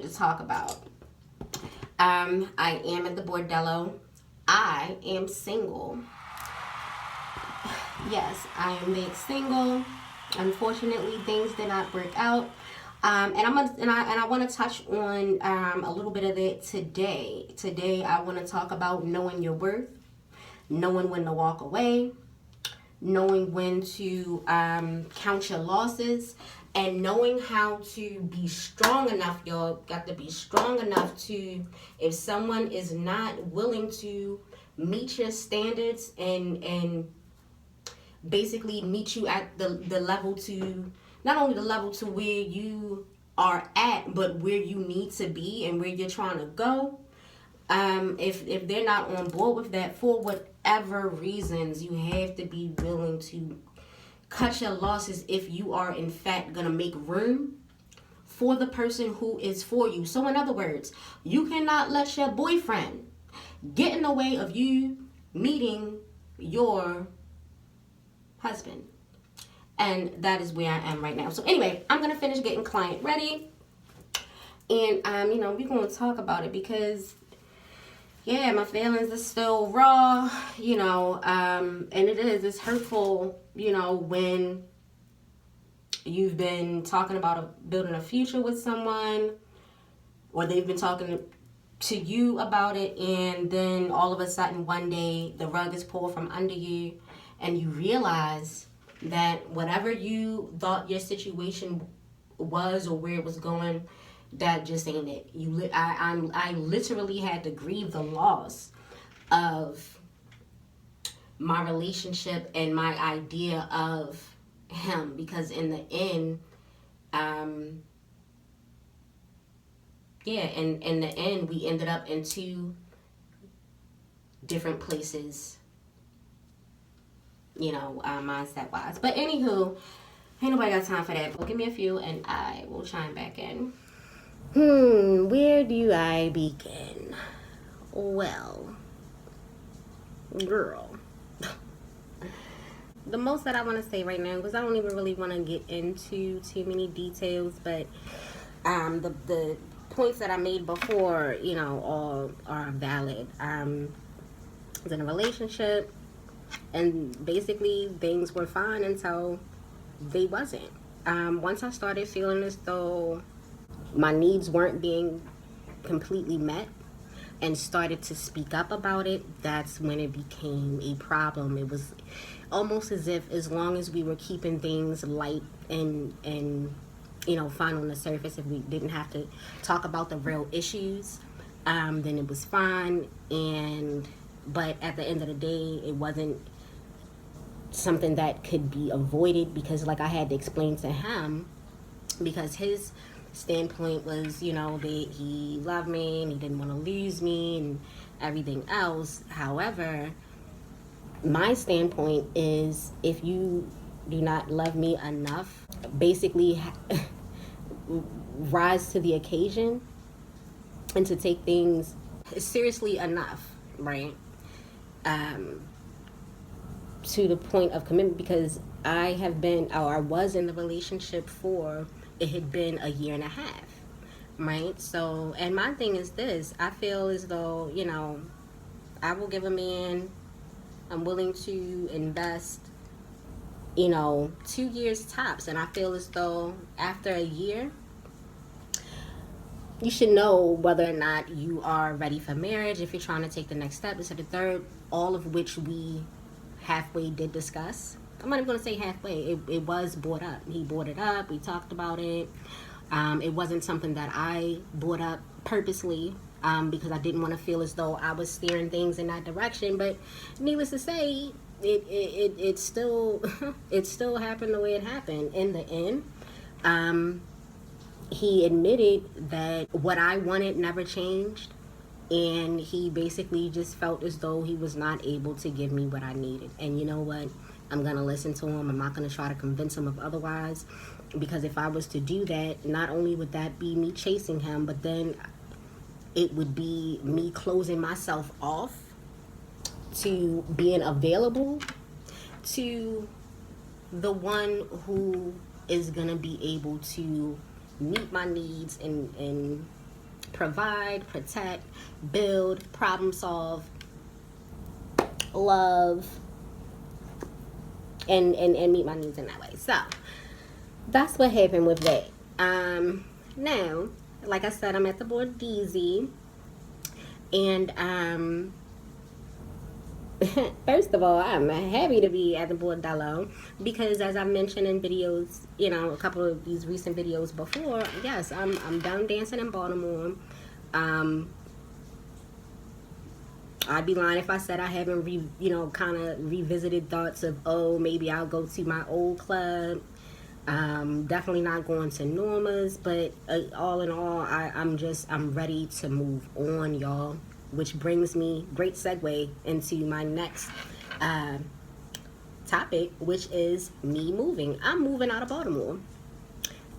wanted to talk about. I am at the bordello. I am single. Yes, I am big single. Unfortunately, things did not work out. I want to touch on a little bit of it today. Today, I want to talk about knowing your worth, knowing when to walk away, knowing when to count your losses, and knowing how to be strong enough. Y'all got to be strong enough to, if someone is not willing to meet your standards and basically meet you at the level to, not only the level to where you are at, but where you need to be and where you're trying to go. If they're not on board with that for whatever reasons, you have to be willing to cut your losses if you are in fact gonna make room for the person who is for you. So in other words, you cannot let your boyfriend get in the way of you meeting your husband. And that is where I am right now. So anyway, I'm gonna finish getting client ready, and we're gonna talk about it because yeah, my feelings are still raw, and it's hurtful, when you've been talking about building a future with someone, or they've been talking to you about it, and then all of a sudden one day the rug is pulled from under you, and you realize that whatever you thought your situation was or where it was going, that just ain't it. I literally had to grieve the loss of my relationship and my idea of him, because in the end, in the end, we ended up in two different places, mindset wise. But anywho, ain't nobody got time for that. But give me a few and I will chime back in. Where do I begin? Well, girl. The most that I want to say right now, because I don't even really want to get into too many details, but the points that I made before, all are valid. I was in a relationship, and basically things were fine until they wasn't. Once I started feeling as though my needs weren't being completely met and started to speak up about it, that's when it became a problem. It was almost as if, as long as we were keeping things light and fine on the surface, if we didn't have to talk about the real issues, then it was fine. But at the end of the day, it wasn't something that could be avoided, because like I had to explain to him, because his standpoint was, that he loved me and he didn't want to lose me and everything else. However, my standpoint is, if you do not love me enough, basically rise to the occasion and to take things seriously enough, right? To the point of commitment, because I was in the relationship for, it had been a year and a half, right? So, and my thing is this, I feel as though, I will give a man, I'm willing to invest, 2 years tops, and I feel as though after a year, you should know whether or not you are ready for marriage, if you're trying to take the next step, this or the third, all of which we halfway did discuss. I'm not even going to say halfway. It was brought up. He brought it up. We talked about it. It wasn't something that I brought up purposely, because I didn't want to feel as though I was steering things in that direction. But needless to say, it still it still happened the way it happened. In the end, he admitted that what I wanted never changed. And he basically just felt as though he was not able to give me what I needed. And you know what? I'm going to listen to him. I'm not going to try to convince him of otherwise. Because if I was to do that, not only would that be me chasing him, but then it would be me closing myself off to being available to the one who is going to be able to meet my needs and provide, protect, build, problem solve, love, and meet my needs in that way. So that's what happened with that. Now, like I said, I'm at the board DZ, and first of all, I'm happy to be at the Bordello because, as I mentioned in videos, a couple of these recent videos before, yes, I'm done dancing in Baltimore. I'd be lying if I said I haven't kind of revisited thoughts of, oh, maybe I'll go to my old club. Definitely not going to Norma's, but all in all, I'm ready to move on, y'all. Which brings me, great segue into my next topic, which is me moving. I'm moving out of Baltimore.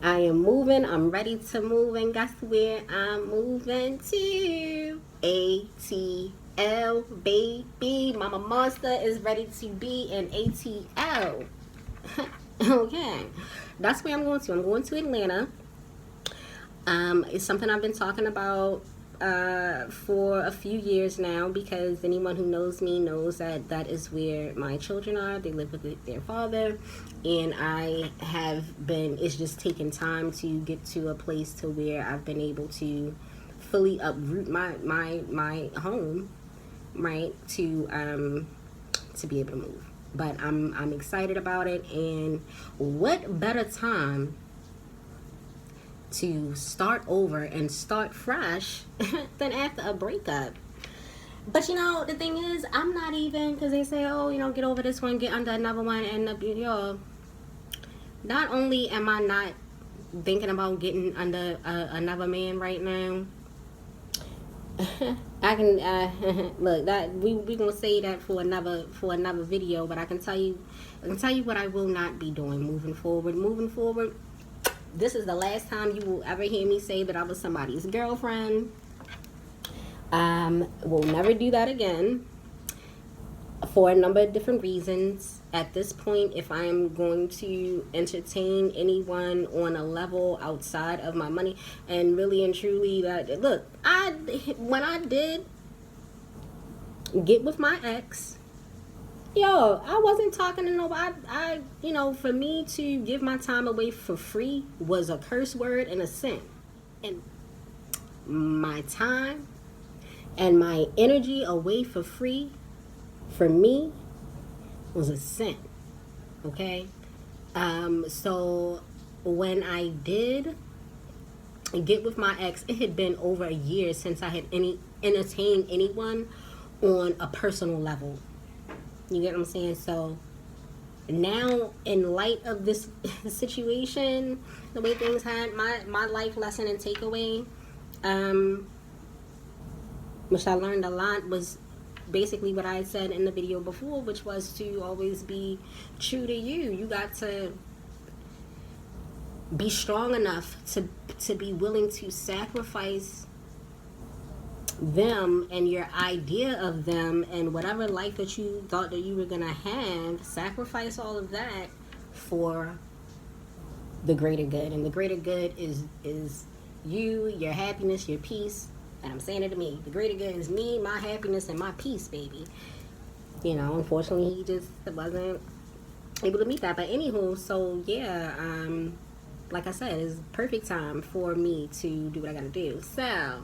I am moving. I'm ready to move, and guess where I'm moving to? ATL, baby. Mama Monster is ready to be in ATL. Okay, that's where I'm going to. I'm going to Atlanta. It's something I've been talking about for a few years now, because anyone who knows me knows that is where my children are. They live with their father, and I have been, it's just taken time to get to a place to where I've been able to fully uproot my home, right, to be able to move. But I'm excited about it, and what better time to start over and start fresh than after a breakup. But the thing is, I'm not even, because they say, oh, get over this one, get under another one, and not only am I not thinking about getting under another man right now, I can look, that we gonna say that for another video, but I can tell you what I will not be doing moving forward. This is the last time you will ever hear me say that I was somebody's girlfriend. We'll never do that again, for a number of different reasons. At this point, if I am going to entertain anyone on a level outside of my money, and really and truly, that, look, when I did get with my ex, I wasn't talking to nobody. For me to give my time away for free was a curse word and a sin. And my time and my energy away for free, for me, was a sin. Okay? So when I did get with my ex, it had been over a year since I had entertained anyone on a personal level. You get what I'm saying? So now, in light of this situation, the way things had, my life lesson and takeaway, which I learned a lot, was basically what I said in the video before, which was to always be true to you. You got to be strong enough to be willing to sacrifice them and your idea of them and whatever life that you thought that you were gonna have. Sacrifice all of that for the greater good, and the greater good is you, your happiness, your peace. And I'm saying it to me, the greater good is me, my happiness, and my peace, baby. Unfortunately, he just wasn't able to meet that. But anywho, so yeah, like I said, it's perfect time for me to do what I gotta do. So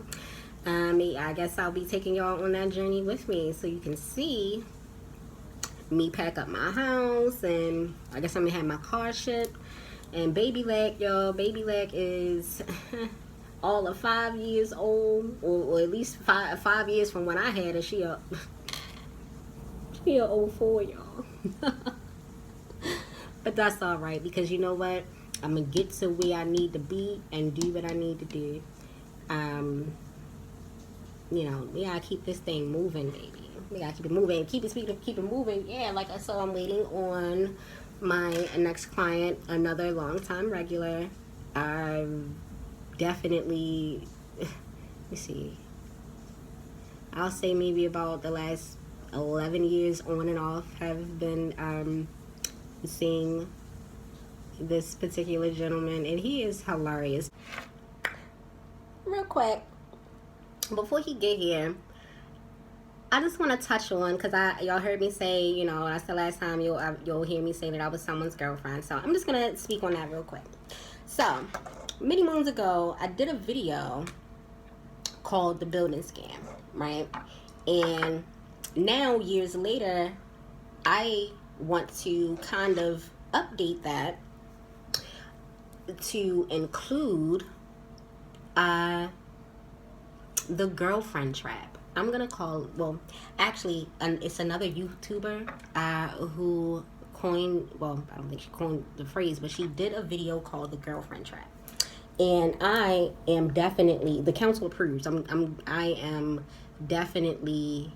I guess I'll be taking y'all on that journey with me, so you can see me pack up my house, and I guess I'm gonna have my car shipped. And baby Lack, y'all, baby Lack is all of 5 years old, or at least five years from when I had her. She a 04, y'all. But that's all right, because you know what, I'm gonna get to where I need to be and do what I need to do. We gotta keep this thing moving, baby. We gotta keep it moving, keep it moving. Yeah, like I said, I'm waiting on my next client, another long-time regular. Definitely, let me see, I'll say maybe about the last 11 years on and off have been seeing this particular gentleman, and he is hilarious. Real quick, before he get here, I just want to touch on, because y'all heard me say, that's the last time you'll hear me say that I was someone's girlfriend. So I'm just gonna speak on that real quick. So many moons ago, I did a video called The Building Scam, right? And now, years later, I want to kind of update that to include the girlfriend trap. I'm gonna call, well, actually, it's another YouTuber who coined, well, I don't think she coined the phrase, but she did a video called The Girlfriend Trap. And I am definitely, the council approves. I am definitely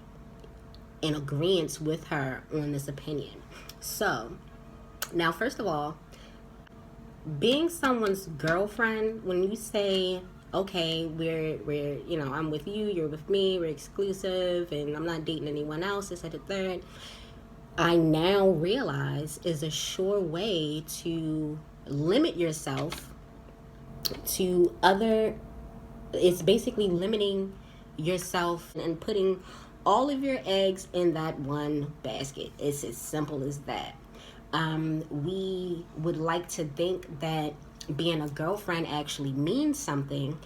in agreement with her on this opinion. So, now, first of all, being someone's girlfriend, when you say, okay, we're I'm with you, you're with me, we're exclusive, and I'm not dating anyone else, this, that, the third, I now realize is a sure way to limit yourself to other. It's basically limiting yourself and putting all of your eggs in that one basket. It's as simple as that. We would like to think that being a girlfriend actually means something.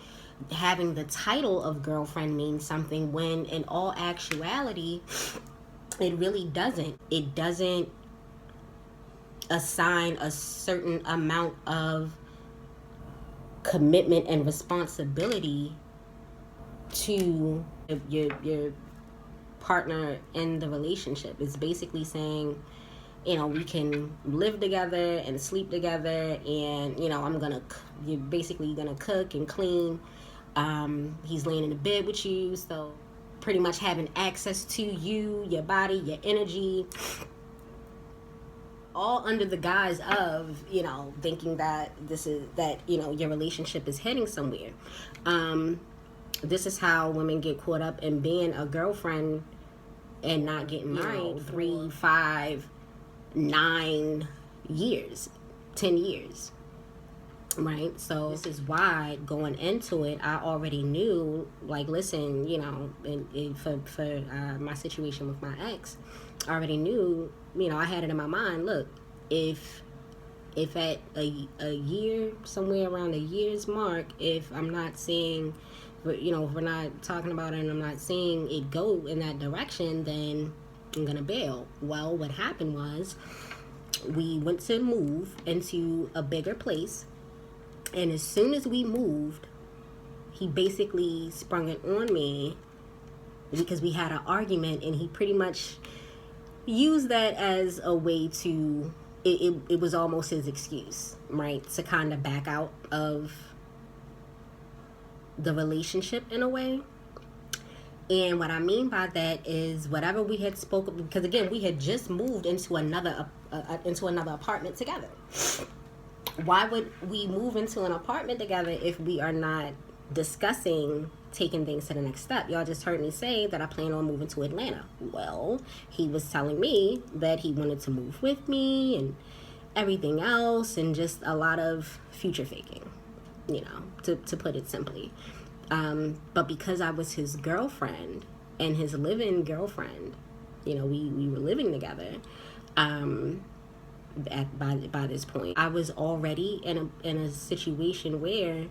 Having the title of girlfriend means something, when in all actuality, it really doesn't. It doesn't assign a certain amount of commitment and responsibility to your partner in the relationship. It's basically saying, we can live together and sleep together, and you're basically gonna cook and clean. He's laying in the bed with you, so pretty much having access to you, your body, your energy, all under the guise of thinking that your relationship is heading somewhere. This is how women get caught up in being a girlfriend and not getting married. 3, 5, 9 years, 10 years, right? So this is why going into it, I already knew, like, listen, for my situation with my ex, I already knew, I had it in my mind, look, if at a year, somewhere around a year's mark, if I'm not seeing, if we're not talking about it and I'm not seeing it go in that direction, then I'm gonna bail. Well, what happened was, we went to move into a bigger place, and as soon as we moved, he basically sprung it on me because we had an argument, and he pretty much used that as a way to, it was almost his excuse, right, to kind of back out of the relationship in a way. And what I mean by that is, whatever we had spoken, because again, we had just moved into another apartment together. Why would we move into an apartment together if we are not discussing taking things to the next step? Y'all just heard me say that I plan on moving to Atlanta. Well, he was telling me that he wanted to move with me and everything else, and just a lot of future faking, to put it simply. But because I was his girlfriend and his live-in girlfriend, we were living together. By this point, I was already in a situation where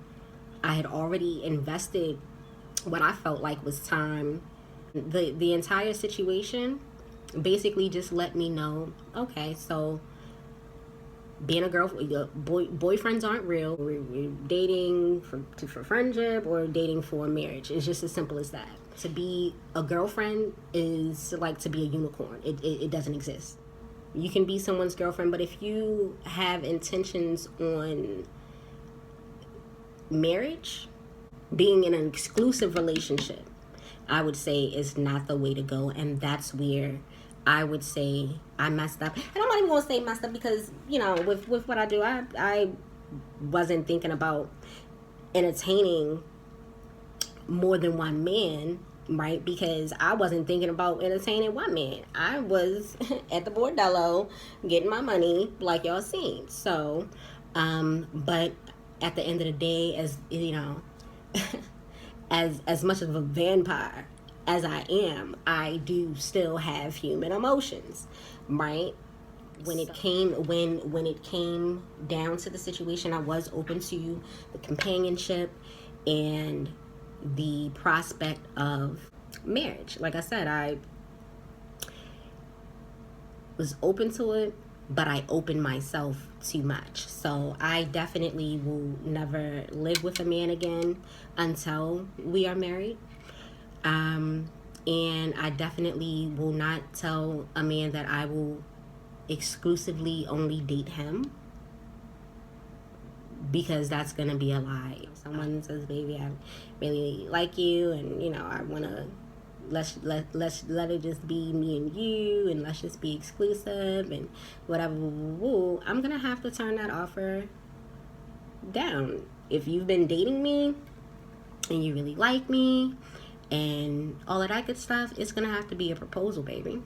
I had already invested what I felt like was time. The entire situation basically just let me know, okay, so being a girlfriend, boyfriends aren't real. We're dating for friendship or dating for marriage. It's just as simple as that. To be a girlfriend is like to be a unicorn. It doesn't exist. You can be someone's girlfriend, but if you have intentions on marriage, being in an exclusive relationship, I would say is not the way to go. And that's where I would say I messed up. And I'm not even going to say messed up because, with what I do, I wasn't thinking about entertaining more than one man, right? Because I wasn't thinking about entertaining one man. I was at the bordello getting my money, like y'all seen. So, but at the end of the day, as as much of a vampire as I am, I do still have human emotions, right? When it came down to the situation, I was open to the companionship and the prospect of marriage. Like I said, I was open to it, but I opened myself too much. So I definitely will never live with a man again until we are married. And I definitely will not tell a man that I will exclusively only date him, because that's gonna be a lie. If someone says, "Baby, I really like you, and I wanna let it just be me and you, and let's just be exclusive and whatever," I'm gonna have to turn that offer down. If you've been dating me and you really like me and all of that good stuff, it's gonna have to be a proposal, baby.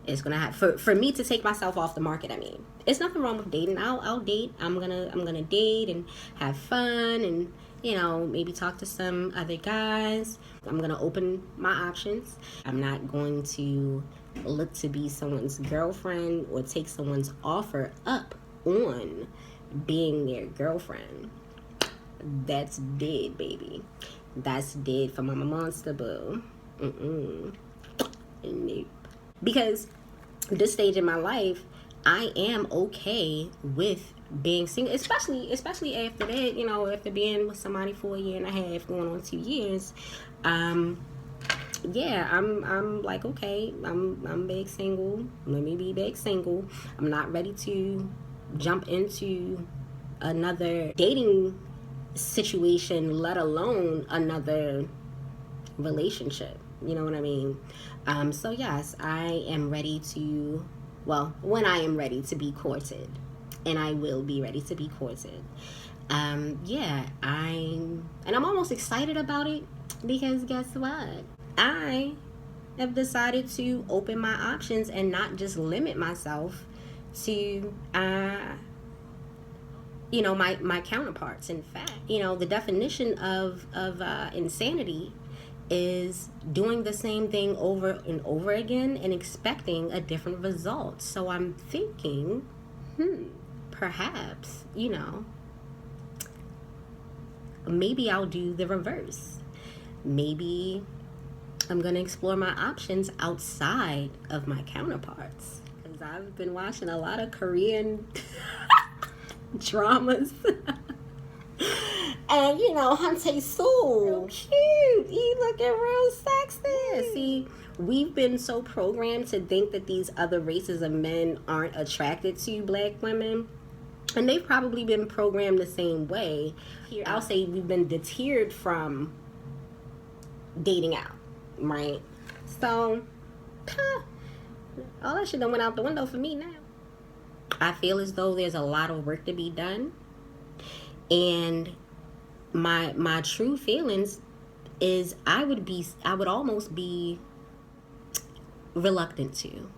It's gonna have for me to take myself off the market. I mean, it's nothing wrong with dating. I'll date. I'm gonna date and have fun, and maybe talk to some other guys. I'm gonna open my options. I'm not going to look to be someone's girlfriend or take someone's offer up on being their girlfriend. That's dead, baby. That's dead for Mama Monster Boo. Nope. Because this stage in my life, I am okay with being single, especially after that, after being with somebody for 1.5 years, going on 2 years. Yeah, I'm like, okay, I'm big single. Let me be big single. I'm not ready to jump into another dating situation, let alone another relationship. You know what I mean? So yes, I am ready to, when I am ready to be courted, and I will be ready to be courted. Yeah, I'm almost excited about it, because guess what? I have decided to open my options and not just limit myself to my counterparts. In fact, the definition of insanity is doing the same thing over and over again and expecting a different result. So I'm thinking, perhaps, maybe I'll do the reverse. Maybe I'm going to explore my options outside of my counterparts. Because I've been watching a lot of Korean dramas. And Hante Soo, cute. He looking real sexy. See, we've been so programmed to think that these other races of men aren't attracted to black women. And they've probably been programmed the same way. I'll say we've been deterred from dating out, right? So, all that shit done went out the window for me now. I feel as though there's a lot of work to be done. And my true feelings is I would almost be reluctant to,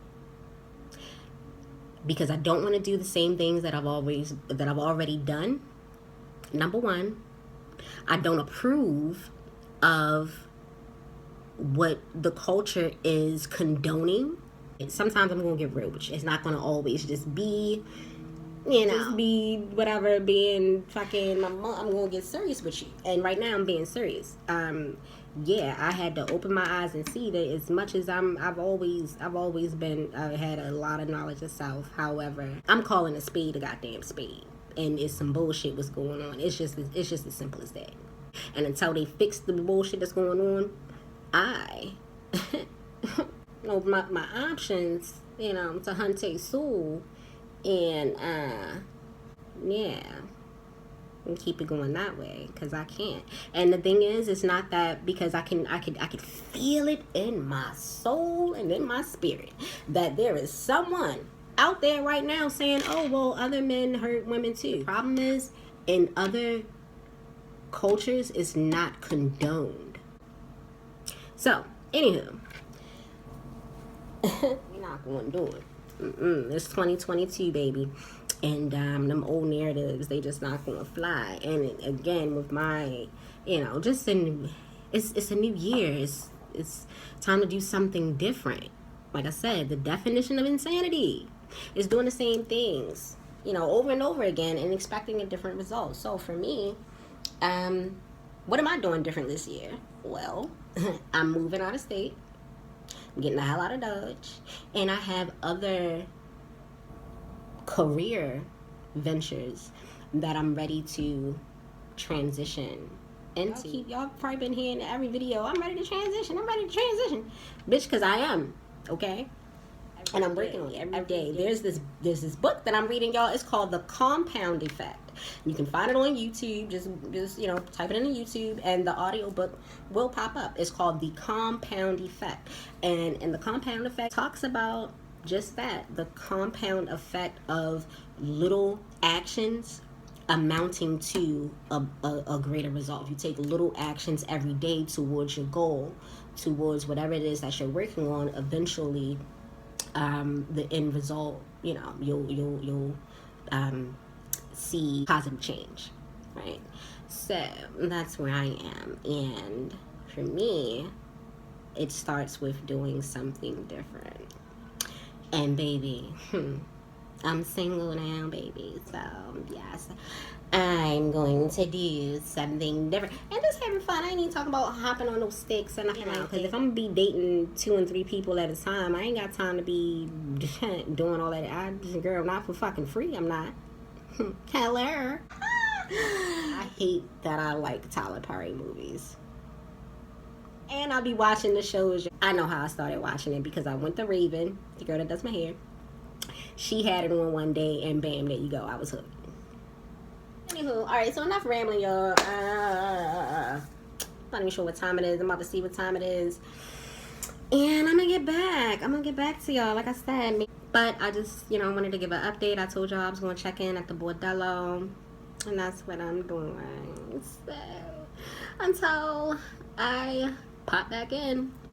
because I don't want to do the same things that I've already done. Number one, I don't approve of what the culture is condoning. Sometimes I'm gonna get real with you. It's not gonna always just be just be whatever, being fucking my mom. I'm gonna get serious with you, and right now I'm being serious. Yeah, I had to open my eyes and see that as much as I've always been, had a lot of knowledge of self. However, I'm calling a spade a goddamn spade, and it's some bullshit was going on. It's just as simple as that. And until they fix the bullshit that's going on, I my options, to Hante Soo. And yeah, and keep it going that way, because I can't. And the thing is, it's not that, because I could feel it in my soul and in my spirit that there is someone out there right now saying, oh, well, other men hurt women too. The problem is, in other cultures, it's not condoned. So, anywho, we're not going to do it. It's 2022, baby. And them old narratives, they just not gonna fly. And again, with my, just it's a new year. It's time to do something different. Like I said, the definition of insanity is doing the same things, over and over again and expecting a different result. So for me, what am I doing different this year? Well, I'm moving out of state, getting the hell out of Dodge, and I have other career ventures that I'm ready to transition into. Y'all probably been hearing every video, I'm ready to transition, bitch, because I am, okay? And I'm working on it every day. There's this book that I'm reading, y'all. It's called The Compound Effect. You can find it on YouTube. Just type it in YouTube, and the audio book will pop up. It's called The Compound Effect, and the Compound Effect talks about just that, the compound effect of little actions amounting to a greater result. If you take little actions every day towards your goal, towards whatever it is that you're working on, eventually the end result, you'll see positive change, right? So that's where I am. And for me, it starts with doing something different. And baby, I'm single now, baby. So yes, I'm going to do something different and just having fun. I ain't even talking about hopping on those sticks and because if I'm gonna be dating 2 and 3 people at a time, I ain't got time to be doing all that. Girl, not for fucking free. I'm not. Hello. I hate that I like Tyler Perry movies. And I'll be watching the shows. I know how I started watching it because I went to Raven, the girl that does my hair. She had it on one day, and bam, there you go. I was hooked. Anywho, all right, so enough rambling, y'all. Not even sure what time it is. I'm about to see what time it is. And I'm going to get back. I'm going to get back to y'all, like I said. But I just, wanted to give an update. I told y'all I was going to check in at the bordello. And that's what I'm doing. So, until I pop back in.